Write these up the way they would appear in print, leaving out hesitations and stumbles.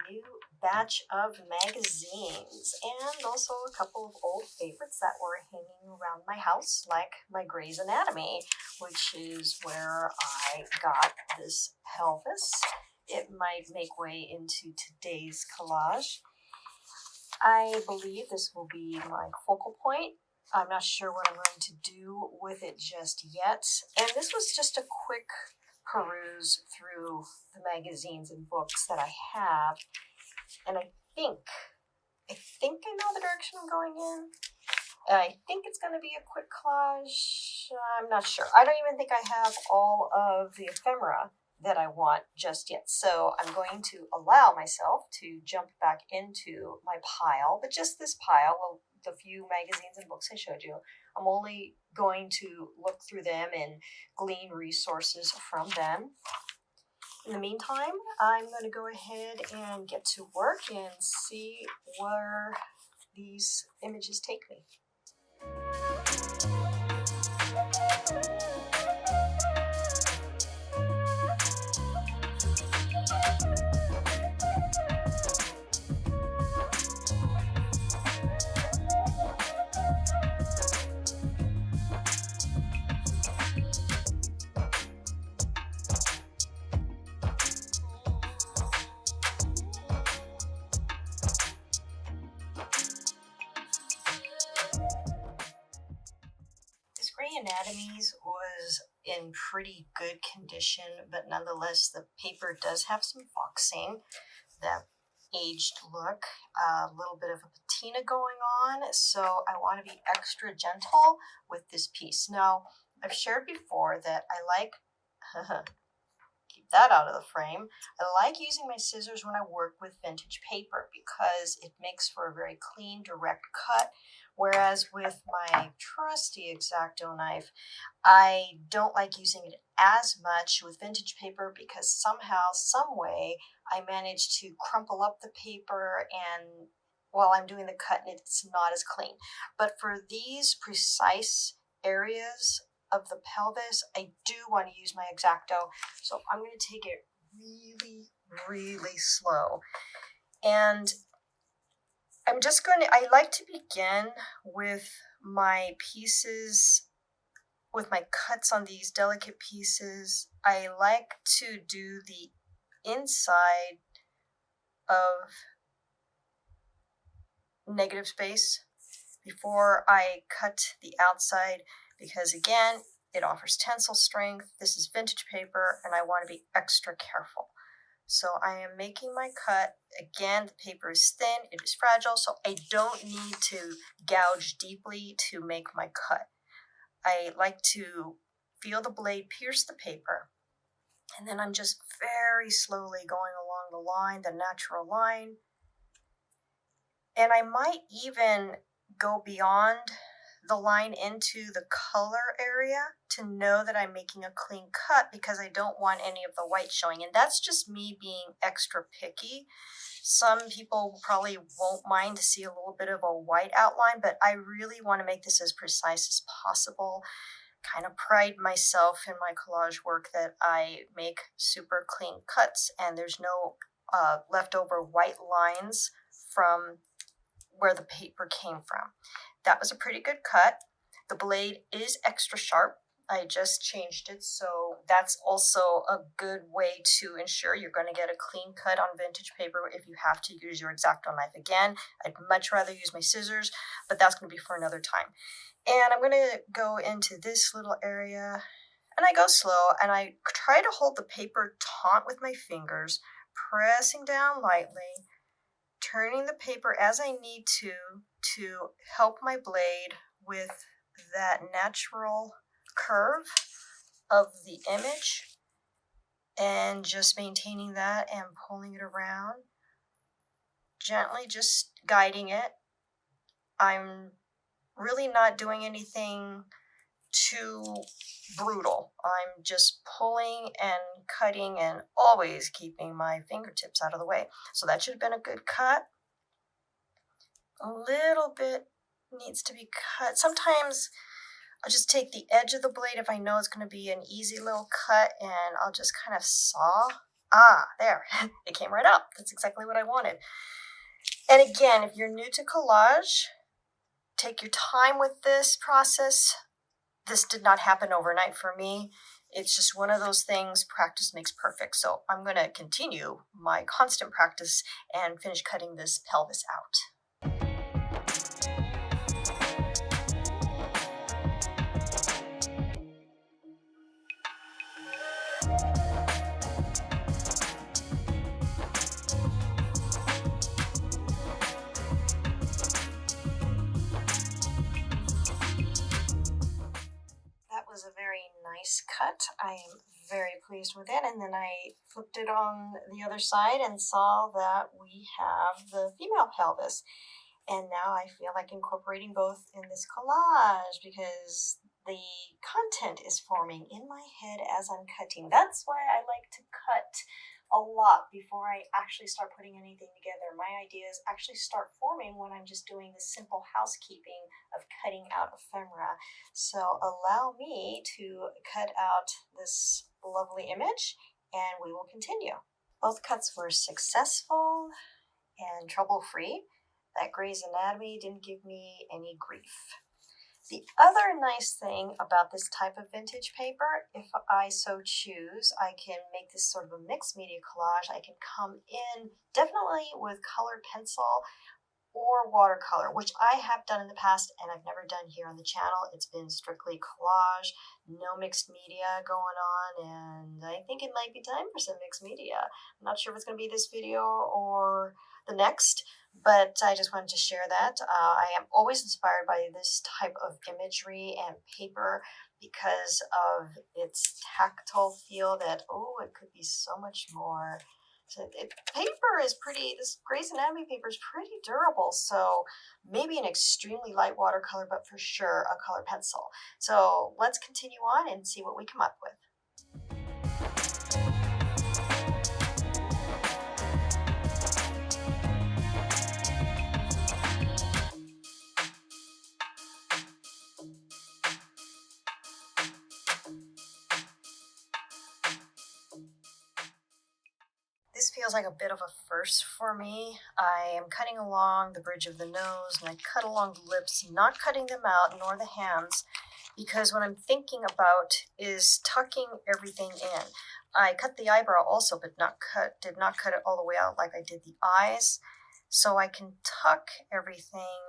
new batch of magazines and also a couple of old favorites that were hanging around my house, like my Grey's Anatomy, which is where I got this pelvis. It might make way into today's collage. I believe this will be my focal point. I'm not sure what I'm going to do with it just yet. And this was just a quick peruse through the magazines and books that I have. And I think I know the direction I'm going in. I think it's going to be a quick collage. I'm not sure. I don't even think I have all of the ephemera that I want just yet. So I'm going to allow myself to jump back into my pile, but just this pile of the few magazines and books I showed you. I'm only going to look through them and glean resources from them. In the meantime, I'm going to go ahead and get to work and see where these images take me. Grey Anatomies was in pretty good condition, but nonetheless the paper does have some foxing, that aged look, a little bit of a patina going on, so I want to be extra gentle with this piece. Now, I've shared before that I like keep that out of the frame. I like using my scissors when I work with vintage paper because it makes for a very clean, direct cut. Whereas with my trusty X-Acto knife, I don't like using it as much with vintage paper because somehow, some way, I manage to crumple up the paper and while I'm doing the cut, it's not as clean. But for these precise areas of the pelvis, I do want to use my X-Acto, so I'm going to take it really, really slow. And I like to begin with my pieces, with my cuts on these delicate pieces. I like to do the inside of negative space before I cut the outside because, again, it offers tensile strength. This is vintage paper, and I want to be extra careful. So I am making my cut. Again, the paper is thin, it is fragile, so I don't need to gouge deeply to make my cut. I like to feel the blade pierce the paper, and then I'm just very slowly going along the line, the natural line. And I might even go beyond the line into the color area to know that I'm making a clean cut because I don't want any of the white showing. And that's just me being extra picky. Some people probably won't mind to see a little bit of a white outline, but I really want to make this as precise as possible. Kind of pride myself in my collage work that I make super clean cuts and there's no leftover white lines from where the paper came from. That was a pretty good cut. The blade is extra sharp. I just changed it, so that's also a good way to ensure you're going to get a clean cut on vintage paper if you have to use your X-Acto knife. Again, I'd much rather use my scissors, but that's going to be for another time. And I'm going to go into this little area, and I go slow, and I try to hold the paper taut with my fingers, pressing down lightly, turning the paper as I need to help my blade with that natural curve of the image and just maintaining that and pulling it around, gently just guiding it. I'm really not doing anything too brutal. I'm just pulling and cutting and always keeping my fingertips out of the way. So that should have been a good cut. A little bit needs to be cut. Sometimes I'll just take the edge of the blade if I know it's going to be an easy little cut and I'll just kind of saw Ah, there, it came right up. That's exactly what I wanted. And again, if you're new to collage, take your time with this process. This did not happen overnight for me. It's just one of those things, practice makes perfect. So I'm going to continue my constant practice and finish cutting this pelvis out. That was a very nice cut. I am very pleased with it. And then I flipped it on the other side and saw that we have the female pelvis. And now I feel like incorporating both in this collage because the content is forming in my head as I'm cutting. That's why I like to cut a lot before I actually start putting anything together. My ideas actually start forming when I'm just doing the simple housekeeping of cutting out ephemera. So allow me to cut out this lovely image and we will continue. Both cuts were successful and trouble-free. That Grey's Anatomy didn't give me any grief. The other nice thing about this type of vintage paper, if I so choose, I can make this sort of a mixed media collage. I can come in definitely with colored pencil or watercolor, which I have done in the past and I've never done here on the channel. It's been strictly collage, no mixed media going on, and I think it might be time for some mixed media. I'm not sure if it's going to be this video or the next, but I just wanted to share that. I am always inspired by this type of imagery and paper because of its tactile feel that, oh, it could be so much more. So paper is this Grey's Anatomy paper is pretty durable, so maybe an extremely light watercolor, but for sure a color pencil. So let's continue on and see what we come up with. This feels like a bit of a first for me. I am cutting along the bridge of the nose and I cut along the lips, not cutting them out nor the hands, because what I'm thinking about is tucking everything in. I cut the eyebrow also, but did not cut it all the way out like I did the eyes, so I can tuck everything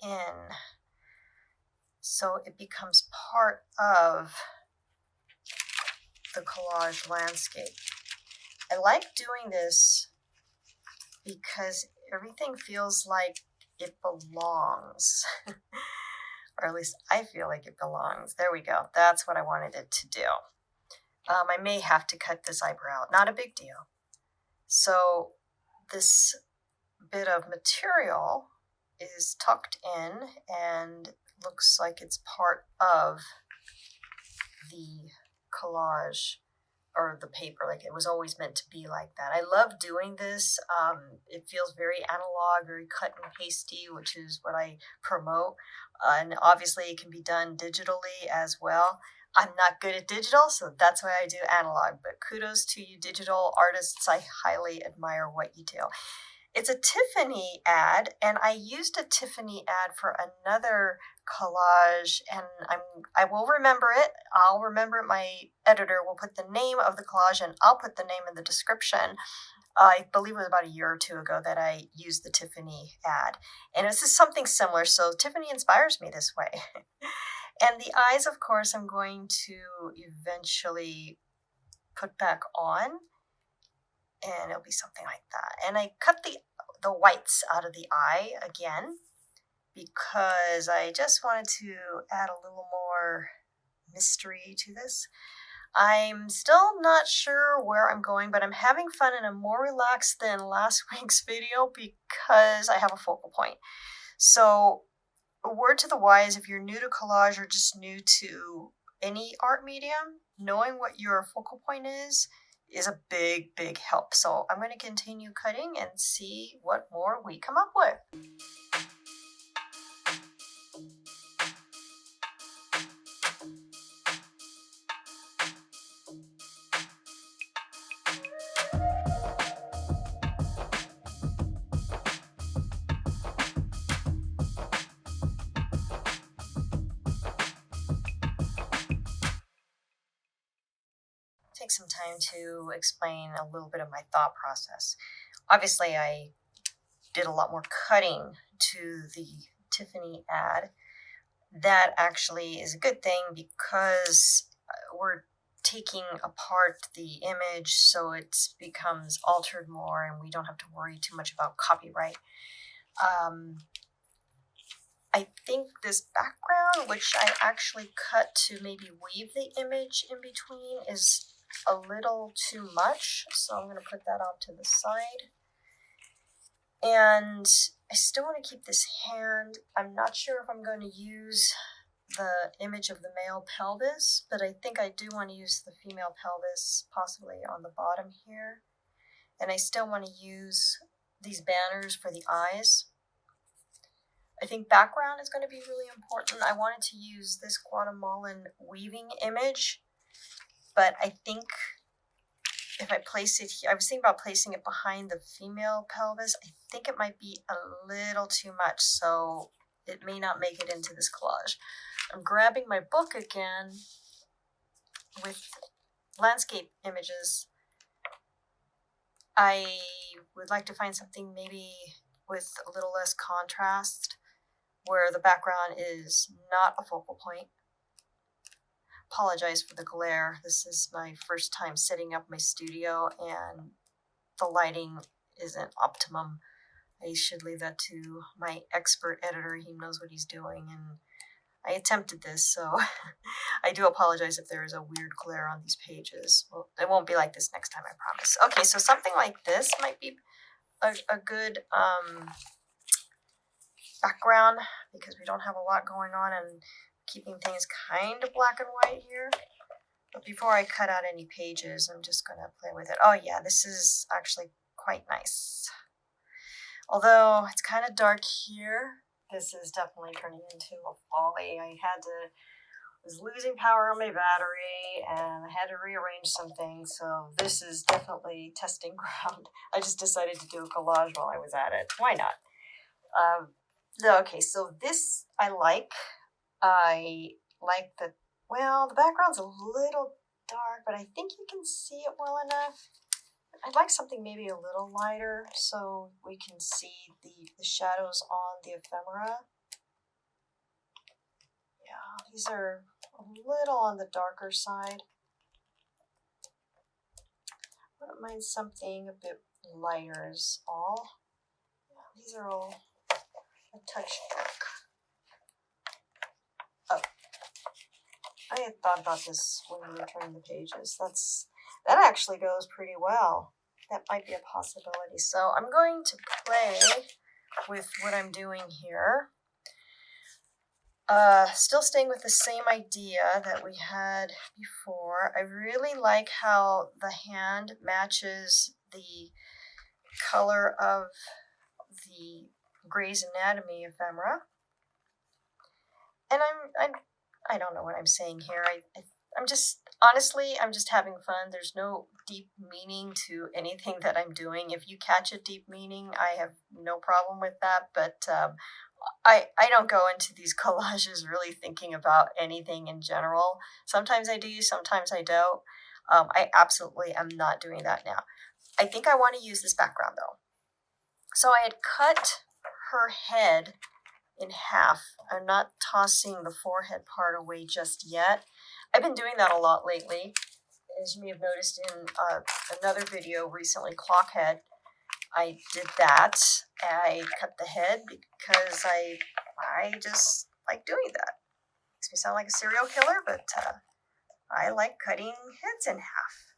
in so it becomes part of the collage landscape. I like doing this because everything feels like it belongs, or at least I feel like it belongs. There we go. That's what I wanted it to do. I may have to cut this eyebrow out. Not a big deal. So this bit of material is tucked in and looks like it's part of the collage or the paper, like it was always meant to be like that. I love doing this. It feels very analog, very cut and pasty, which is what I promote. And obviously it can be done digitally as well. I'm not good at digital, so that's why I do analog, but kudos to you digital artists. I highly admire what you do. It's a Tiffany ad, and I used a Tiffany ad for another collage, and I will remember it. I'll remember it. My editor will put the name of the collage, and I'll put the name in the description. I believe it was about a year or two ago that I used the Tiffany ad, and this is something similar, so Tiffany inspires me this way. And the eyes, of course, I'm going to eventually put back on, and it'll be something like that. And I cut the whites out of the eye again because I just wanted to add a little more mystery to this. I'm still not sure where I'm going, but I'm having fun and I'm more relaxed than last week's video because I have a focal point. So a word to the wise, if you're new to collage or just new to any art medium, knowing what your focal point is a big, big help. So I'm going to continue cutting and see what more we come up with. take some time to explain a little bit of my thought process. Obviously, I did a lot more cutting to the Tiffany ad. That actually is a good thing because we're taking apart the image so it becomes altered more and we don't have to worry too much about copyright. I think this background, which I actually cut to maybe weave the image in between, is a little too much. So I'm going to put that off to the side. And I still want to keep this hand. I'm not sure if I'm going to use the image of the male pelvis, but I think I do want to use the female pelvis possibly on the bottom here. And I still want to use these banners for the eyes. I think background is going to be really important. I wanted to use this Guatemalan weaving image, but I think if I place it here, I was thinking about placing it behind the female pelvis. I think it might be a little too much, so it may not make it into this collage. I'm grabbing my book again with landscape images. I would like to find something maybe with a little less contrast, where the background is not a focal point. Apologize for the glare. This is my first time setting up my studio and the lighting isn't optimum. I should leave that to my expert editor. He knows what he's doing, and I attempted this, so I do apologize if there is a weird glare on these pages. Well, it won't be like this next time, I promise. Okay, so something like this might be a good background because we don't have a lot going on and keeping things kind of black and white here. But before I cut out any pages, I'm just going to play with it. Oh yeah, this is actually quite nice. Although it's kind of dark here, this is definitely turning into a folly. I was losing power on my battery and I had to rearrange some things. So this is definitely testing ground. I just decided to do a collage while I was at it. Why not? Okay, so this I like. I like the background's a little dark, but I think you can see it well enough. I'd like something maybe a little lighter so we can see the shadows on the ephemera. Yeah, these are a little on the darker side. I wouldn't mind something a bit lighter is all. Yeah, these are all a touch dark. Oh, I had thought about this when we were turning the pages. That actually goes pretty well. That might be a possibility. So I'm going to play with what I'm doing here. Still staying with the same idea that we had before. I really like how the hand matches the color of the Grey's Anatomy ephemera. And I don't know what I'm saying here. I'm just having fun. There's no deep meaning to anything that I'm doing. If you catch a deep meaning, I have no problem with that. But I don't go into these collages really thinking about anything in general. Sometimes I do, sometimes I don't. I absolutely am not doing that now. I think I want to use this background though. So I had cut her head in half. I'm not tossing the forehead part away just yet. I've been doing that a lot lately. As you may have noticed in another video recently, Clockhead, I did that. I cut the head because I just like doing that. Makes me sound like a serial killer, but I like cutting heads in half.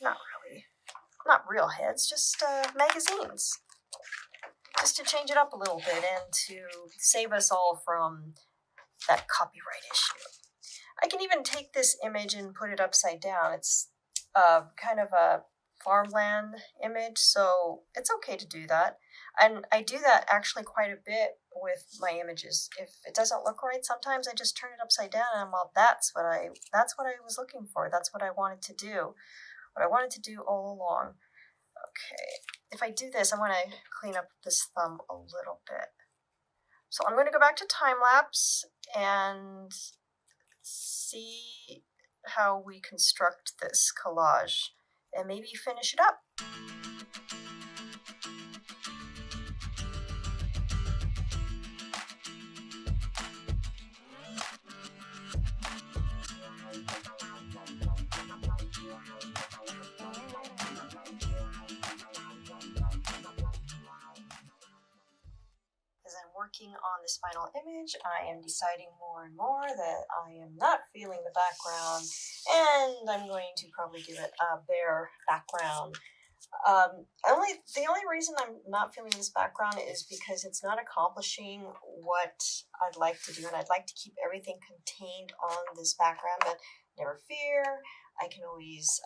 Not really. Not real heads, just magazines. Just to change it up a little bit and to save us all from that copyright issue. I can even take this image and put it upside down. It's kind of a farmland image, so it's okay to do that. And I do that actually quite a bit with my images. If it doesn't look right, sometimes I just turn it upside down and that's what I was looking for. That's what I wanted to do. What I wanted to do all along. Okay, if I do this, I want to clean up this thumb a little bit. So I'm going to go back to Timelapse and see how we construct this collage and maybe finish it up. As I'm working on this final image, I am deciding more and more that I am not feeling the background, and I'm going to probably give it a bare background. The only reason I'm not feeling this background is because it's not accomplishing what I'd like to do, and I'd like to keep everything contained on this background, but never fear, I can always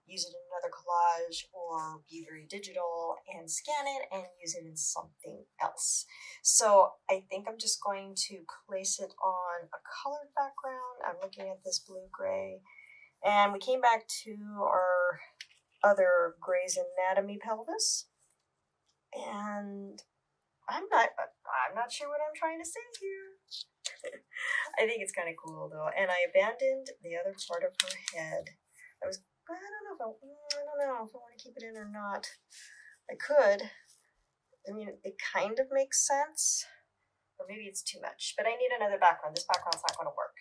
use it in another collage or be very digital and scan it and use it in something else. So I think I'm just going to place it on a colored background. I'm looking at this blue-gray, and we came back to our other Grey's Anatomy pelvis, and I'm not sure what I'm trying to say here. I think it's kind of cool though, and I abandoned the other part of her head. I don't know if I want to keep it in or not. I could. I mean, it kind of makes sense, or maybe it's too much. But I need another background. This background's not going to work.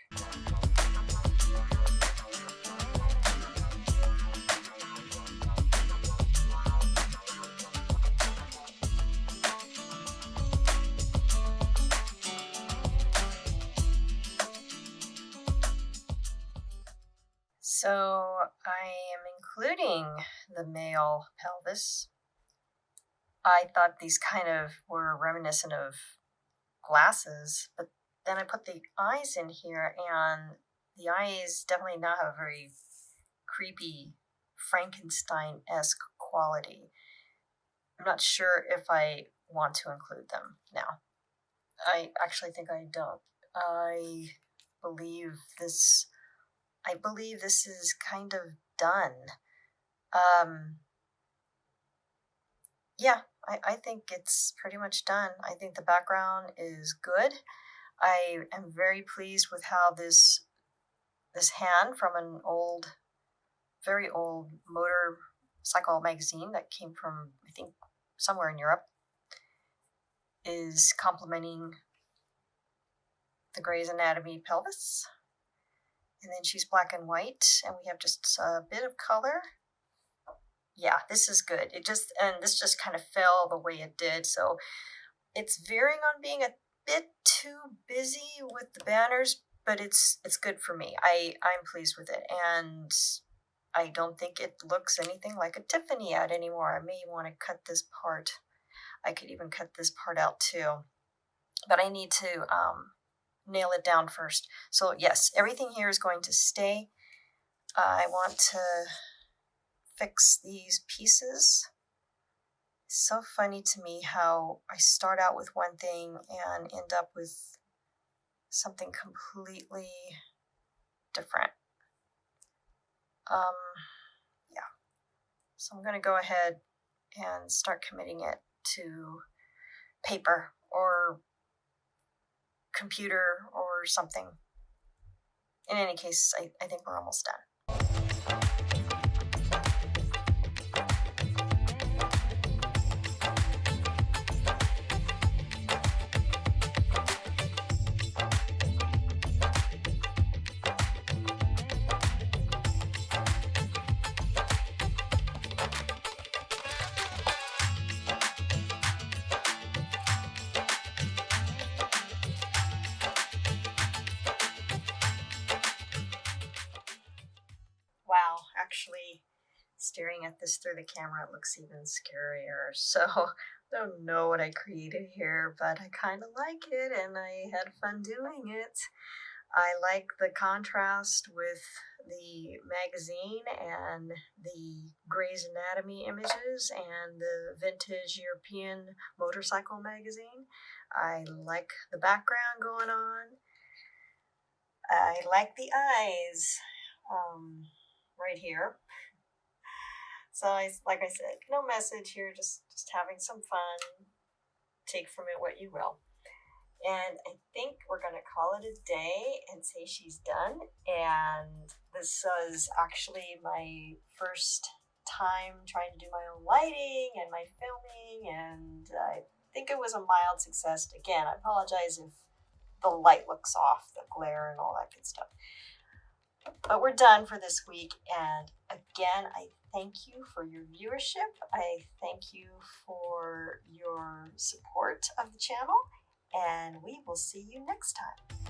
So I am including the male pelvis. I thought these kind of were reminiscent of glasses, but then I put the eyes in here, and the eyes definitely not have a very creepy Frankenstein-esque quality. I'm not sure if I want to include them now. I actually think I don't. I believe this is kind of done. Yeah, I think it's pretty much done. I think the background is good. I am very pleased with how this hand from an very old motorcycle magazine that came from, I think, somewhere in Europe, is complementing the Grey's Anatomy pelvis. And then she's black and white, and we have just a bit of color. Yeah, this is good. This just kind of fell the way it did. So it's veering on being a bit too busy with the banners, but it's good for me. I'm pleased with it, and I don't think it looks anything like a Tiffany ad anymore. I may want to cut this part. I could even cut this part out too, but I need to nail it down first. So yes, everything here is going to stay. I want to fix these pieces. It's so funny to me how I start out with one thing and end up with something completely different. Yeah. So I'm going to go ahead and start committing it to paper or computer or something. In any case, I think we're almost done. Wow, actually, staring at this through the camera, it looks even scarier. So I don't know what I created here, but I kind of like it, and I had fun doing it. I like the contrast with the magazine and the Grey's Anatomy images and the vintage European motorcycle magazine. I like the background going on. I like the eyes right here. So like I said, no message here, just having some fun. Take from it what you will. And I think we're going to call it a day and say she's done. And This was actually my first time trying to do my own lighting and my filming, and I think it was a mild success. Again, I apologize if the light looks off, the glare and all that good stuff. But we're done for this week, and again, I thank you for your viewership. I thank you for your support of the channel, and we will see you next time.